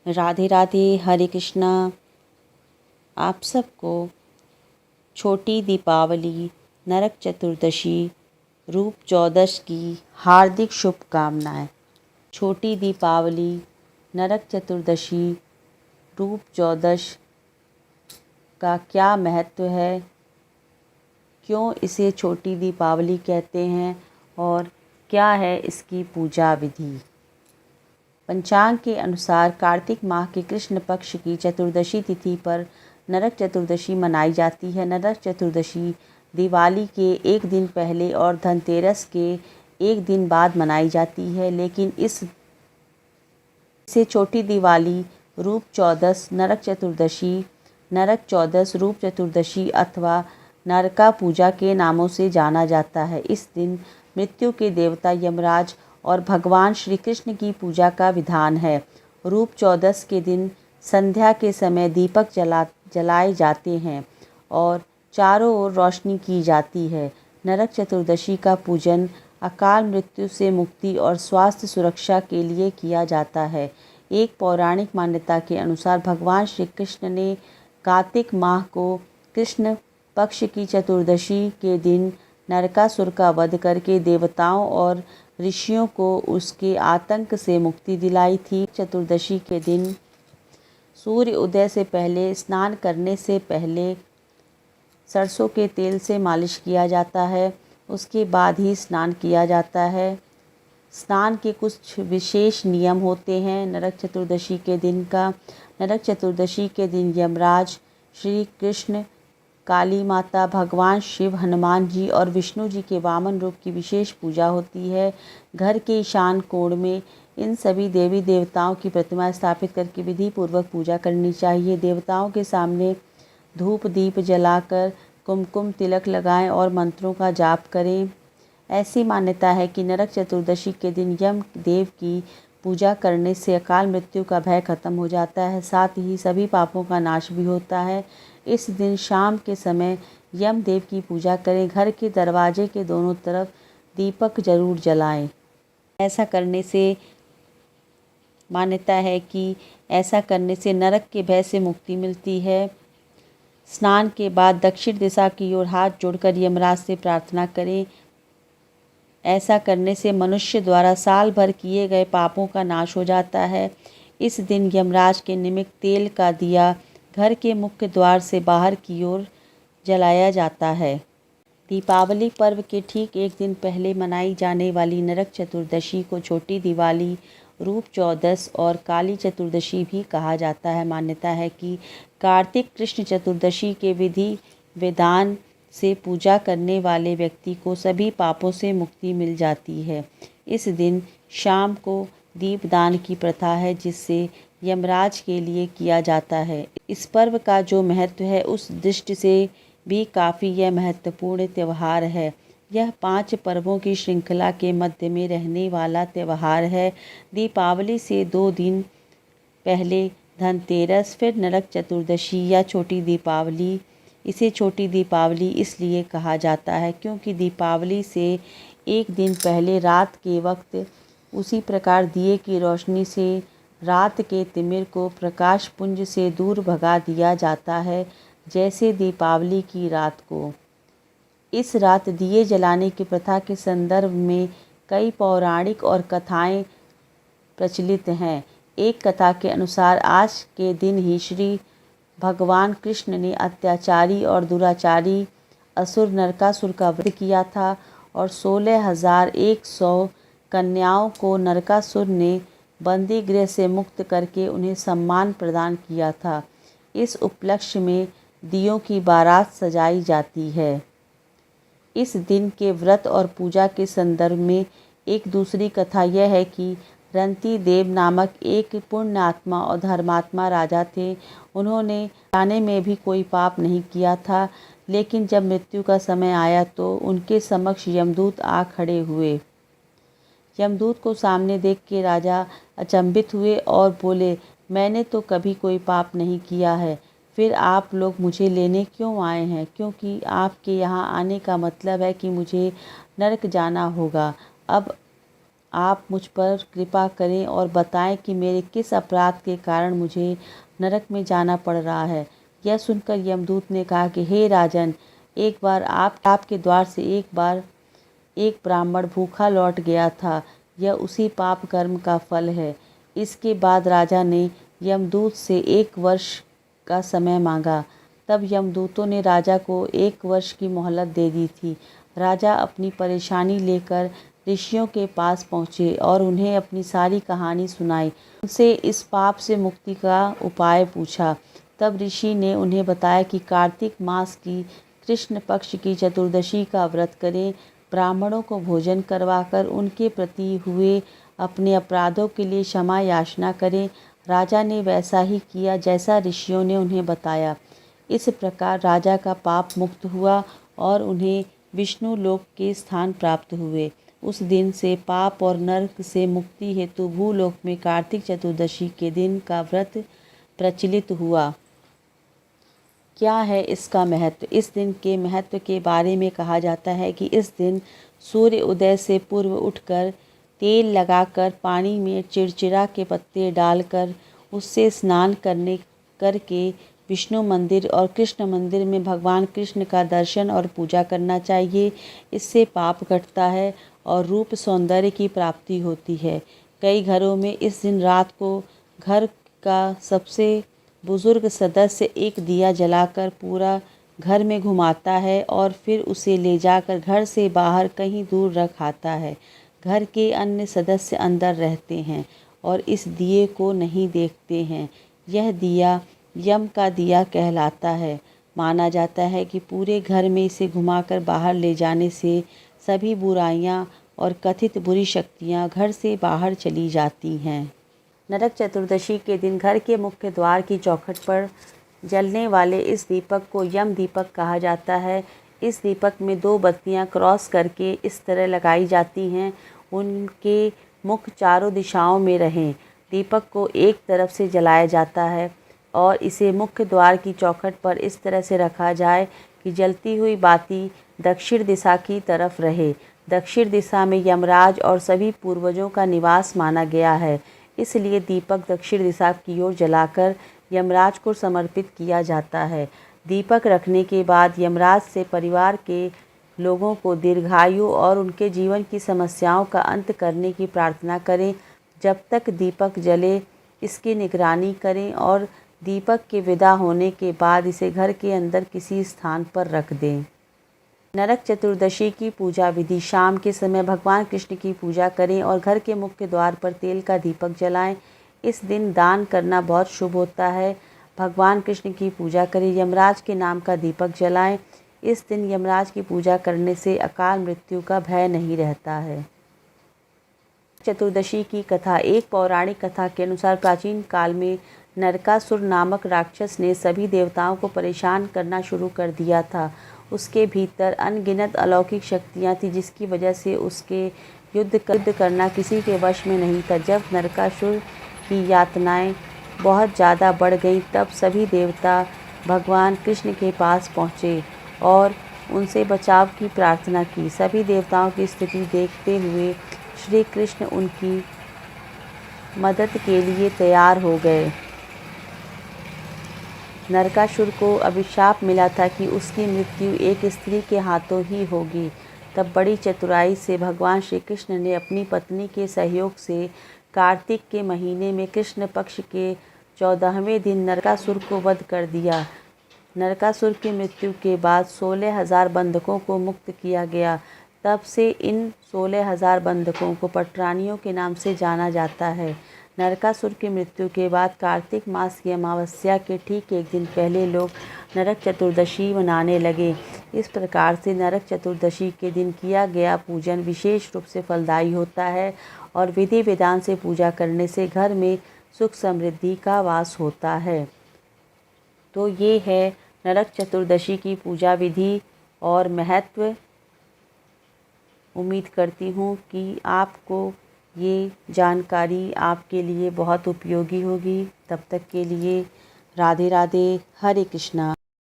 राधे राधे, हरे कृष्णा। आप सबको छोटी दीपावली, नरक चतुर्दशी, रूप चौदस की हार्दिक शुभकामनाएं। छोटी दीपावली, नरक चतुर्दशी, रूप चौदस का क्या महत्व है, क्यों इसे छोटी दीपावली कहते हैं और क्या है इसकी पूजा विधि। पंचांग के अनुसार कार्तिक माह के कृष्ण पक्ष की चतुर्दशी तिथि पर नरक चतुर्दशी मनाई जाती है। नरक चतुर्दशी दिवाली के एक दिन पहले और धनतेरस के एक दिन बाद मनाई जाती है, लेकिन इसे छोटी दिवाली, रूप चौदस, नरक चौदस, रूप चतुर्दशी अथवा नरका पूजा के नामों से जाना जाता है। इस दिन मृत्यु के देवता यमराज और भगवान श्री कृष्ण की पूजा का विधान है। रूप चौदस के दिन संध्या के समय दीपक जलाए जाते हैं और चारों ओर रोशनी की जाती है। नरक चतुर्दशी का पूजन अकाल मृत्यु से मुक्ति और स्वास्थ्य सुरक्षा के लिए किया जाता है। एक पौराणिक मान्यता के अनुसार भगवान श्री कृष्ण ने कार्तिक माह को कृष्ण पक्ष की चतुर्दशी के दिन नरकासुर का वध करके देवताओं और ऋषियों को उसके आतंक से मुक्ति दिलाई थी। चतुर्दशी के दिन सूर्य उदय से पहले स्नान करने से पहले सरसों के तेल से मालिश किया जाता है, उसके बाद ही स्नान किया जाता है। स्नान के कुछ विशेष नियम होते हैं। नरक चतुर्दशी के दिन का नरक चतुर्दशी के दिन यमराज, श्री कृष्ण, काली माता, भगवान शिव, हनुमान जी और विष्णु जी के वामन रूप की विशेष पूजा होती है। घर के ईशान कोण में इन सभी देवी देवताओं की प्रतिमा स्थापित करके विधि पूर्वक पूजा करनी चाहिए। देवताओं के सामने धूप दीप जलाकर कुमकुम तिलक लगाएं और मंत्रों का जाप करें। ऐसी मान्यता है कि नरक चतुर्दशी के दिन यम देव की पूजा करने से अकाल मृत्यु का भय खत्म हो जाता है, साथ ही सभी पापों का नाश भी होता है। इस दिन शाम के समय यम देव की पूजा करें। घर के दरवाजे के दोनों तरफ दीपक जरूर जलाएं। मान्यता है कि ऐसा करने से नरक के भय से मुक्ति मिलती है। स्नान के बाद दक्षिण दिशा की ओर हाथ जोड़कर यमराज से प्रार्थना करें। ऐसा करने से मनुष्य द्वारा साल भर किए गए पापों का नाश हो जाता है। इस दिन यमराज के निमित्त तेल का दिया घर के मुख्य द्वार से बाहर की ओर जलाया जाता है। दीपावली पर्व के ठीक एक दिन पहले मनाई जाने वाली नरक चतुर्दशी को छोटी दिवाली, रूप चौदस और काली चतुर्दशी भी कहा जाता है। मान्यता है कि कार्तिक कृष्ण चतुर्दशी के विधि विधान से पूजा करने वाले व्यक्ति को सभी पापों से मुक्ति मिल जाती है। इस दिन शाम को दीपदान की प्रथा है, जिससे यमराज के लिए किया जाता है। इस पर्व का जो महत्व है उस दृष्टि से भी काफ़ी यह महत्वपूर्ण त्यौहार है। यह 5 पर्वों की श्रृंखला के मध्य में रहने वाला त्यौहार है। दीपावली से 2 दिन पहले धनतेरस, फिर नरक चतुर्दशी या छोटी दीपावली। इसे छोटी दीपावली इसलिए कहा जाता है क्योंकि दीपावली से एक दिन पहले रात के वक्त उसी प्रकार दिए की रोशनी से रात के तिमिर को प्रकाश पुंज से दूर भगा दिया जाता है, जैसे दीपावली की रात को। इस रात दिए जलाने की प्रथा के संदर्भ में कई पौराणिक और कथाएं प्रचलित हैं। एक कथा के अनुसार आज के दिन ही श्री भगवान कृष्ण ने अत्याचारी और दुराचारी असुर नरकासुर का वध किया था और 16,100 कन्याओं को नरकासुर ने बंदी गृह से मुक्त करके उन्हें सम्मान प्रदान किया था। इस उपलक्ष्य में दियों की बारात सजाई जाती है। इस दिन के व्रत और पूजा के संदर्भ में एक दूसरी कथा यह है कि रंती देव नामक एक पुण्यात्मा और धर्मात्मा राजा थे। उन्होंने जाने में भी कोई पाप नहीं किया था, लेकिन जब मृत्यु का समय आया तो उनके समक्ष यमदूत आ खड़े हुए। यमदूत को सामने देख के राजा अचंभित हुए और बोले, मैंने तो कभी कोई पाप नहीं किया है, फिर आप लोग मुझे लेने क्यों आए हैं? क्योंकि आपके यहाँ आने का मतलब है कि मुझे नरक जाना होगा। अब आप मुझ पर कृपा करें और बताएं कि मेरे किस अपराध के कारण मुझे नरक में जाना पड़ रहा है। यह सुनकर यमदूत ने कहा कि हे राजन, एक बार आपके द्वार से एक ब्राह्मण भूखा लौट गया था। यह उसी पाप कर्म का फल है। इसके बाद राजा ने यमदूत से 1 वर्ष का समय मांगा। तब यमदूतों ने राजा को 1 वर्ष की मोहलत दे दी थी। राजा अपनी परेशानी लेकर ऋषियों के पास पहुँचे और उन्हें अपनी सारी कहानी सुनाई। उनसे इस पाप से मुक्ति का उपाय पूछा। तब ऋषि ने उन्हें बताया कि कार्तिक मास की कृष्ण पक्ष की चतुर्दशी का व्रत करें, ब्राह्मणों को भोजन करवाकर उनके प्रति हुए अपने अपराधों के लिए क्षमा याचना करें। राजा ने वैसा ही किया जैसा ऋषियों ने उन्हें बताया। इस प्रकार राजा का पाप मुक्त हुआ और उन्हें विष्णु लोक के स्थान प्राप्त हुए। उस दिन से पाप और नरक से मुक्ति हेतु भूलोक में कार्तिक चतुर्दशी के दिन का व्रत प्रचलित हुआ। क्या है इसका महत्व? इस दिन के महत्व के बारे में कहा जाता है कि इस दिन सूर्य उदय से पूर्व उठकर तेल लगाकर पानी में चिरचिरा के पत्ते डालकर उससे स्नान करके विष्णु मंदिर और कृष्ण मंदिर में भगवान कृष्ण का दर्शन और पूजा करना चाहिए। इससे पाप कटता है और रूप सौंदर्य की प्राप्ति होती है। कई घरों में इस दिन रात को घर का सबसे बुजुर्ग सदस्य एक दिया जलाकर पूरा घर में घुमाता है और फिर उसे ले जाकर घर से बाहर कहीं दूर रख आता है। घर के अन्य सदस्य अंदर रहते हैं और इस दिए को नहीं देखते हैं। यह दिया यम का दिया कहलाता है। माना जाता है कि पूरे घर में इसे घुमाकर बाहर ले जाने से सभी बुराइयां और कथित बुरी शक्तियां घर से बाहर चली जाती हैं। नरक चतुर्दशी के दिन घर के मुख्य द्वार की चौखट पर जलने वाले इस दीपक को यम दीपक कहा जाता है। इस दीपक में 2 बत्तियां क्रॉस करके इस तरह लगाई जाती हैं, उनके मुख चारों दिशाओं में रहें। दीपक को एक तरफ से जलाया जाता है और इसे मुख्य द्वार की चौखट पर इस तरह से रखा जाए कि जलती हुई बाती दक्षिण दिशा की तरफ रहे। दक्षिण दिशा में यमराज और सभी पूर्वजों का निवास माना गया है, इसलिए दीपक दक्षिण दिशा की ओर जलाकर यमराज को समर्पित किया जाता है। दीपक रखने के बाद यमराज से परिवार के लोगों को दीर्घायु और उनके जीवन की समस्याओं का अंत करने की प्रार्थना करें। जब तक दीपक जले इसकी निगरानी करें और दीपक के विदा होने के बाद इसे घर के अंदर किसी स्थान पर रख दें। नरक चतुर्दशी की पूजा विधि। शाम के समय भगवान कृष्ण की पूजा करें और घर के मुख्य द्वार पर तेल का दीपक जलाएं। इस दिन दान करना बहुत शुभ होता है। भगवान कृष्ण की पूजा करें, यमराज के नाम का दीपक जलाएं। इस दिन यमराज की पूजा करने से अकाल मृत्यु का भय नहीं रहता है। चतुर्दशी की कथा। एक पौराणिक कथा के अनुसार प्राचीन काल में नरकासुर नामक राक्षस ने सभी देवताओं को परेशान करना शुरू कर दिया था। उसके भीतर अनगिनत अलौकिक शक्तियाँ थीं, जिसकी वजह से उसके युद्ध करना किसी के वश में नहीं था। जब नरकासुर की यातनाएं बहुत ज़्यादा बढ़ गईं, तब सभी देवता भगवान कृष्ण के पास पहुँचे और उनसे बचाव की प्रार्थना की। सभी देवताओं की स्थिति देखते हुए श्री कृष्ण उनकी मदद के लिए तैयार हो गए। नरकासुर को अभिशाप मिला था कि उसकी मृत्यु एक स्त्री के हाथों ही होगी। तब बड़ी चतुराई से भगवान श्री कृष्ण ने अपनी पत्नी के सहयोग से कार्तिक के महीने में कृष्ण पक्ष के 14वें दिन नरकासुर को वध कर दिया। नरकासुर की मृत्यु के बाद 16,000 बंधकों को मुक्त किया गया। तब से इन 16,000 बंधकों को पटरानियों के नाम से जाना जाता है। नरकासुर की मृत्यु के बाद कार्तिक मास की अमावस्या के ठीक एक दिन पहले लोग नरक चतुर्दशी मनाने लगे। इस प्रकार से नरक चतुर्दशी के दिन किया गया पूजन विशेष रूप से फलदायी होता है और विधि विधान से पूजा करने से घर में सुख समृद्धि का वास होता है। तो ये है नरक चतुर्दशी की पूजा विधि और महत्व। उम्मीद करती हूँ कि आपको ये जानकारी आपके लिए बहुत उपयोगी होगी। तब तक के लिए राधे राधे, हरे कृष्णा।